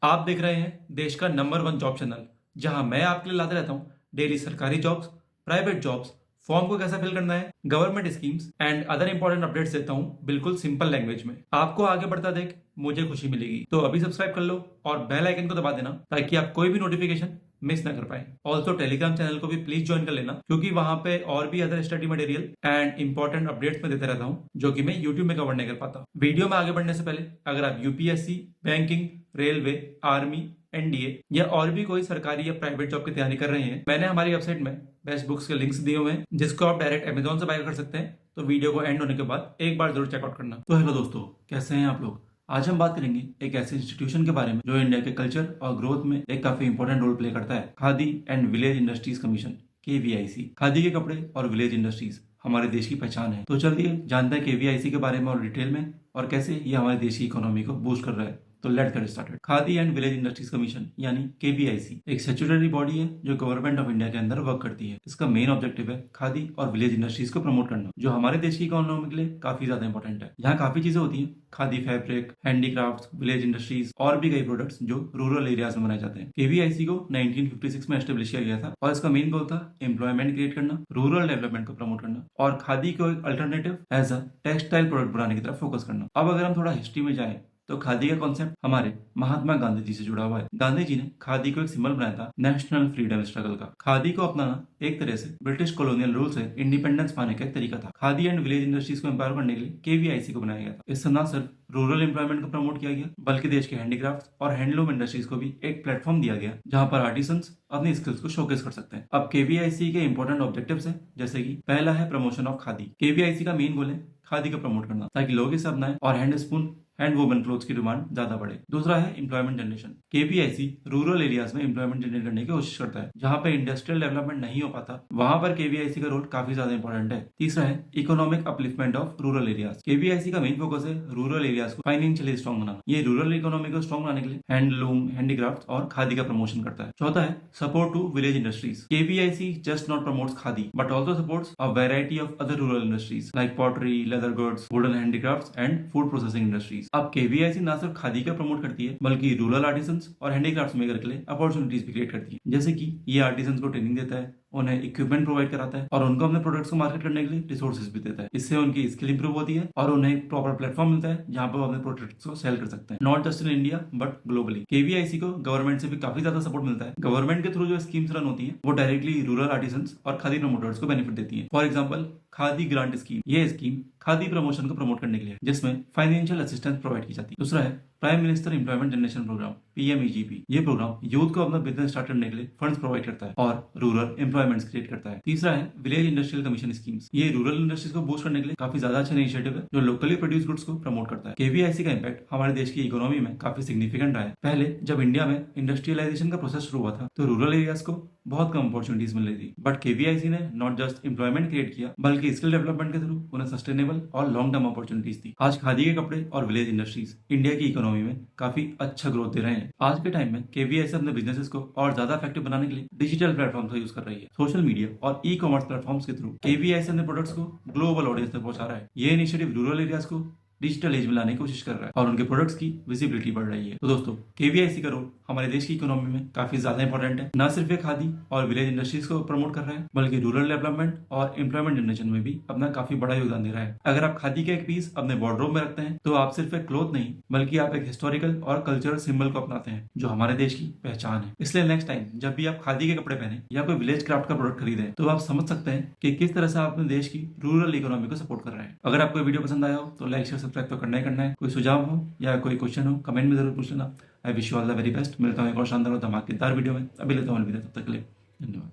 आप देख रहे हैं देश का नंबर 1 जॉब चैनल, जहां मैं आपके लिए लाते रहता हूं डेली सरकारी जॉब्स, प्राइवेट जॉब्स, फॉर्म को कैसे फिल करना है, government schemes and other important updates देता हूं बिल्कुल सिंपल लैंग्वेज में। आपको आगे बढ़ता देख मुझे खुशी मिलेगी, तो अभी सब्सक्राइब कर लो और बेल आइकन को दबा देना ताकि आप कोई भी नोटिफिकेशन मिस ना कर पाए। ऑल्सो टेलीग्राम चैनल को भी प्लीज ज्वाइन कर लेना, क्योंकि वहां पे और भी other study material and important updates में देते रहता हूँ जो कि मैं यूट्यूब में कवर नहीं कर पाता। वीडियो में आगे बढ़ने से पहले अगर आप UPSC, banking, railway, army, NDA या और भी कोई सरकारी या प्राइवेट जॉब की तैयारी कर रहे हैं, मैंने हमारी वेबसाइट में बेस्ट बुक्स के लिंक्स दिए हुए हैं जिसको आप डायरेक्ट अमेजोन से बाय कर सकते हैं। तो वीडियो को एंड होने के बाद एक बार जरूर चेकआउट करना। तो हेलो दोस्तों, कैसे हैं आप लोग। आज हम बात करेंगे एक ऐसे इंस्टीट्यूशन के बारे में जो इंडिया के कल्चर और ग्रोथ में एक काफी इंपॉर्टेंट रोल प्ले करता है, khadi and village industries commission, KVIC. Khadi के कपड़े और विलेज इंडस्ट्रीज हमारे देश की पहचान है। तो चलिए जानते हैं केवीआईसी के बारे में और डिटेल में, और कैसे ये हमारे देश की इकोनॉमी को बूस्ट कर रहा है। तो let's get started. Khadi and village industries commission यानी केवीआईसी एक स्टैट्यूटरी बॉडी है जो गवर्नमेंट ऑफ इंडिया के अंदर वर्क करती है। इसका मेन ऑब्जेक्टिव है खादी और विलेज इंडस्ट्रीज को प्रमोट करना, जो हमारे देश की इकोनॉमी के लिए काफी ज्यादा इंपॉर्टेंट है। यहाँ काफी चीजें होती हैं, khadi fabric, handicraft, village industries और भी कई प्रोडक्ट्स जो रूरल एरियाज में बनाए जाते हैं। केवीआईसी को 1956 में एस्टेब्लिश किया गया था और इसका मेन गोल था एम्प्लॉयमेंट क्रिएट करना, रूरल डेवलपमेंट को प्रमोट करना और खादी को एक alternative as a textile product बनाने की तरफ फोकस करना। अब अगर हम थोड़ा हिस्ट्री में जाएं तो खादी का कॉन्सेप्ट हमारे महात्मा गांधी जी से जुड़ा हुआ है। गांधी जी ने खादी को एक सिंबल बनाया था नेशनल फ्रीडम स्ट्रगल का। खादी को अपनाना एक तरह से ब्रिटिश कॉलोनियल रूल से इंडिपेंडेंस पाने का एक तरीका था। खादी एंड विलेज इंडस्ट्रीज को एम्पावर करने के लिए केवीआईसी को बनाया गया था। इससे न सिर्फ रूरल एम्प्लॉयमेंट को प्रमोट किया गया, बल्कि देश के हैंडीक्राफ्ट और हैंडलूम इंडस्ट्रीज को भी एक प्लेटफॉर्म दिया गया जहां पर आर्टिसंस अपनी स्किल्स को शोकेस कर सकते हैं। अब केवीआईसी के इंपॉर्टेंट ऑब्जेक्टिव्स हैं, जैसे कि पहला है प्रमोशन ऑफ खादी। केवीआईसी का मेन गोल है खादी को प्रमोट करना ताकि लोग इसे अपनाएं और hand spoon hand woven clothes की डिमांड ज्यादा बढ़े। दूसरा है employment generation. KVIC rural areas में एम्प्लॉयमेंट जनरेट करने की कोशिश करता है। जहां पर इंडस्ट्रियल डेवलपमेंट नहीं हो पाता वहां पर केवीआईसी का रोल काफी ज्यादा इंपॉर्टेंट है। तीसरा है economic upliftment of rural areas. KVIC का मेन फोकस है रूरल एरियाज को फाइनेंशियली स्ट्रॉन्ग बनाना। ये रूरल इकोनॉमी को स्ट्रॉन्ग बनाने के लिए हैंडलूम, हैंडीक्राफ्ट और खादी का प्रमोशन करता है। चौथा है support to village industries. KVIC just not promotes khadi but also supports a variety of other rural industries like pottery, leather goods, wooden handicrafts and food processing industries. अब केवीआईसी ना सिर्फ खादी का प्रमोट करती है बल्कि रूरल आर्टिसंस और handicrafts maker के लिए अपॉर्चुनिटीज भी क्रिएट करती है। जैसे कि ये आर्टिसंस को ट्रेनिंग देता है, उन्हें इक्विपमेंट प्रोवाइड कराता है और उनको अपने प्रोडक्ट्स को मार्केट करने के लिए रिसोर्सेज भी देता है। इससे उनकी स्किल इंप्रूव होती है और उन्हें एक प्रॉपर प्लेटफॉर्म मिलता है जहां पर वो अपने प्रोडक्ट्स को सेल कर सकते हैं, not just in India but globally. KVIC को गवर्नमेंट से भी काफी ज्यादा सपोर्ट मिलता है। गवर्नमेंट के थ्रू जो स्कीम्स रन होती है वो डायरेक्टली रूरल आर्टिसंस और खादी प्रमोटर्स को बेनिफिट देती है। For example khadi grant scheme, ये स्कीम खादी प्रमोशन को प्रमोट करने के लिए जिसमें फाइनेंशियल असिस्टेंस प्रोवाइड की जाती है। दूसरा है prime minister employment generation programme, PMEGP. ये प्रोग्राम यूथ को अपना बिजनेस स्टार्ट करने के लिए फंड्स प्रोवाइड करता है और रूरल एम्प्लॉयमेंट क्रिएट करता है। तीसरा है विलेज इंडस्ट्रियल कमीशन स्कीम्स। ये रूरल इंडस्ट्रीज को बूस्ट करने के लिए काफी ज्यादा अच्छा इनिशिएटिव है जो लोकली प्रोड्यूस गुड्स को प्रमोट करता है। केवीआईसी का इम्पैक्ट हमारे देश की इकोनॉमी में काफी सिग्निफिकेंट रहा है। पहले जब इंडिया में इंडस्ट्रियलाइजेशन का प्रोसेस शुरू हुआ था तो रूरल एरियाज को बहुत कम अपॉर्चुनिटीज मिल रही थी, बट केवीआईसी ने नॉट जस्ट एम्प्लॉयमेंट क्रिएट किया बल्कि स्किल डेवलपमेंट के थ्रू उन्हें सस्टेनेबल और लॉन्ग टर्म अपॉर्चुनिटीज दी। आज खादी के कपड़े और विलेज इंडस्ट्रीज इंडिया की इकोनॉमी में काफी अच्छा ग्रोथ दे रहे हैं। आज के टाइम में केवीआईसी अपने बिजनेसेस को और ज्यादा इफेक्टिव बनाने के लिए डिजिटल प्लेटफॉर्म का यूज कर रही है। सोशल मीडिया और ई कॉमर्स प्लेटफॉर्म्स के थ्रू केवीआईसी अपने प्रोडक्ट्स को ग्लोबल ऑडियंस तक पहुंचा रहा है। ये इनिशिएटिव रूरल एरियाज को डिजिटल एज में लाने की कोशिश कर रहा है और उनके प्रोडक्ट्स की विजिबिलिटी बढ़ रही है। तो दोस्तों, केवीआईसी का रोल हमारे देश की इकोनॉमी में काफी ज्यादा इंपॉर्टेंट है। न सिर्फ ये खादी और विलेज इंडस्ट्रीज को प्रमोट कर रहा है बल्कि रूरल डेवलपमेंट और एम्प्लॉयमेंट जनरेशन में भी अपना काफी बड़ा योगदान दे रहा है। अगर आप खादी का एक पीस अपने वार्डरोब में रखते हैं तो आप सिर्फ एक क्लोथ नहीं बल्कि आप एक हिस्टोरिकल और कल्चरल सिंबल को अपनाते हैं जो हमारे देश की पहचान है। इसलिए नेक्स्ट टाइम जब भी आप खादी के कपड़े पहने या कोई विलेज क्राफ्ट का प्रोडक्ट खरीदें तो आप समझ सकते हैं कि किस तरह से आप अपने देश की रूरल इकोनॉमी को सपोर्ट कर रहे हैं। अगर आपको वीडियो पसंद आया हो तो लाइक शेयर सब्सक्राइब तो करना ही करना है। कोई सुझाव हो या कोई क्वेश्चन हो कमेंट में जरूर पूछ लेना। I wish you all the very best. मिलता हूँ एक और शानदार और धमाकेदार वीडियो में। अभी लेता हूँ अलविदा, तब तक के लिए धन्यवाद।